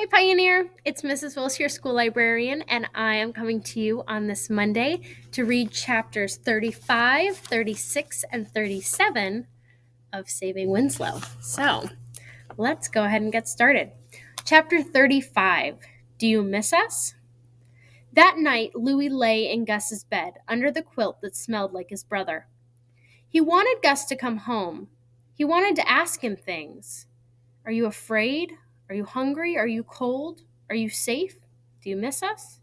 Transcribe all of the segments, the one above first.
Hi, Pioneer. It's Mrs. Wills, your school librarian, and I am coming to you on this Monday to read chapters 35, 36, and 37 of Saving Winslow. So let's go ahead and get started. Chapter 35, Do You Miss Us? That night, Louis lay in Gus's bed under the quilt that smelled like his brother. He wanted Gus to come home. He wanted to ask him things. Are you afraid? Are you hungry? Are you cold? Are you safe? Do you miss us?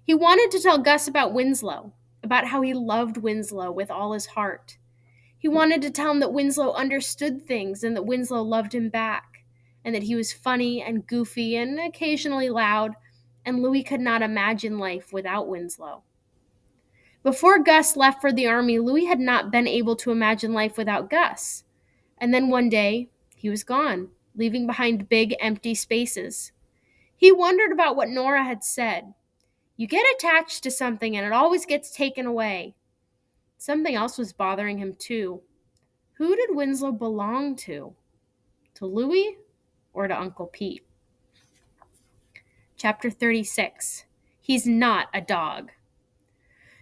He wanted to tell Gus about Winslow, about how he loved Winslow with all his heart. He wanted to tell him that Winslow understood things and that Winslow loved him back, and that he was funny and goofy and occasionally loud, and Louis could not imagine life without Winslow. Before Gus left for the army, Louis had not been able to imagine life without Gus. And then one day, he was gone, leaving behind big, empty spaces. He wondered about what Nora had said. You get attached to something and it always gets taken away. Something else was bothering him too. Who did Winslow belong to? To Louis or to Uncle Pete? Chapter 36. He's not a dog.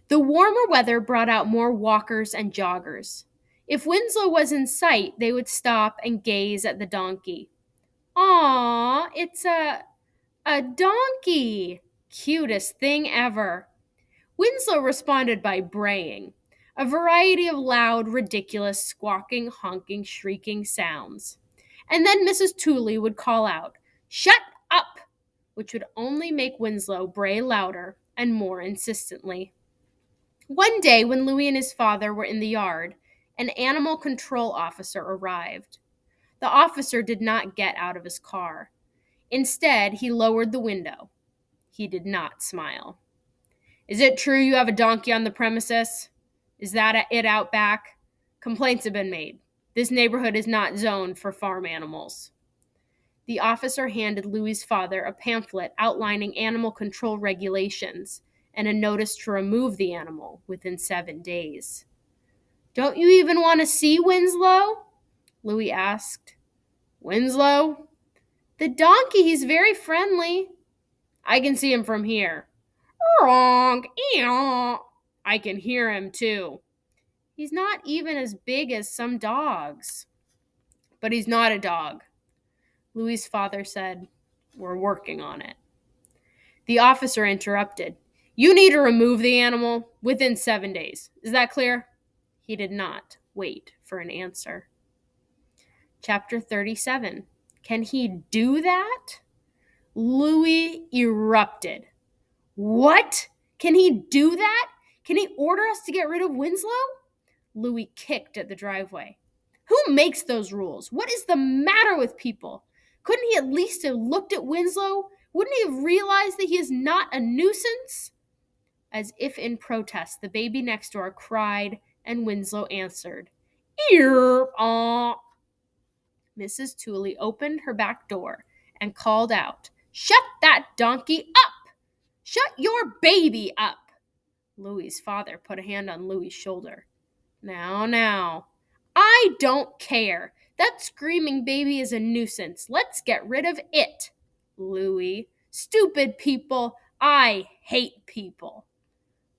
The warmer weather brought out more walkers and joggers. If Winslow was in sight, they would stop and gaze at the donkey. Aw, it's a donkey! Cutest thing ever. Winslow responded by braying, a variety of loud, ridiculous, squawking, honking, shrieking sounds. And then Mrs. Tooley would call out, "Shut up!" which would only make Winslow bray louder and more insistently. One day, when Louis and his father were in the yard, an animal control officer arrived. The officer did not get out of his car. Instead, he lowered the window. He did not smile. Is it true you have a donkey on the premises? Is that it out back? Complaints have been made. This neighborhood is not zoned for farm animals. The officer handed Louis's father a pamphlet outlining animal control regulations and a notice to remove the animal within 7 days. Don't you even want to see Winslow? Louis asked. Winslow? The donkey, he's very friendly. I can see him from here. Wrong. I can hear him too. He's not even as big as some dogs. But he's not a dog. Louis's father said, We're working on it. The officer interrupted. You need to remove the animal within 7 days. Is that clear? He did not wait for an answer. Chapter 37. Can he do that? Louis erupted. What? Can he do that? Can he order us to get rid of Winslow? Louis kicked at the driveway. Who makes those rules? What is the matter with people? Couldn't he at least have looked at Winslow? Wouldn't he have realized that he is not a nuisance? As if in protest, the baby next door cried, and Winslow answered, Ear-aw. Mrs. Tooley opened her back door and called out, Shut that donkey up! Shut your baby up! Louis's father put a hand on Louis's shoulder. Now, I don't care. That screaming baby is a nuisance. Let's get rid of it. Louis, stupid people. I hate people.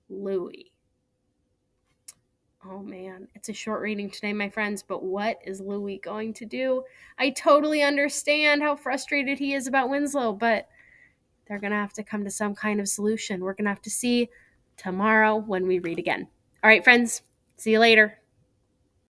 Louis. Oh man, it's a short reading today, my friends, but what is Louis going to do? I totally understand how frustrated he is about Winslow, but they're going to have to come to some kind of solution. We're going to have to see tomorrow when we read again. All right, friends, see you later.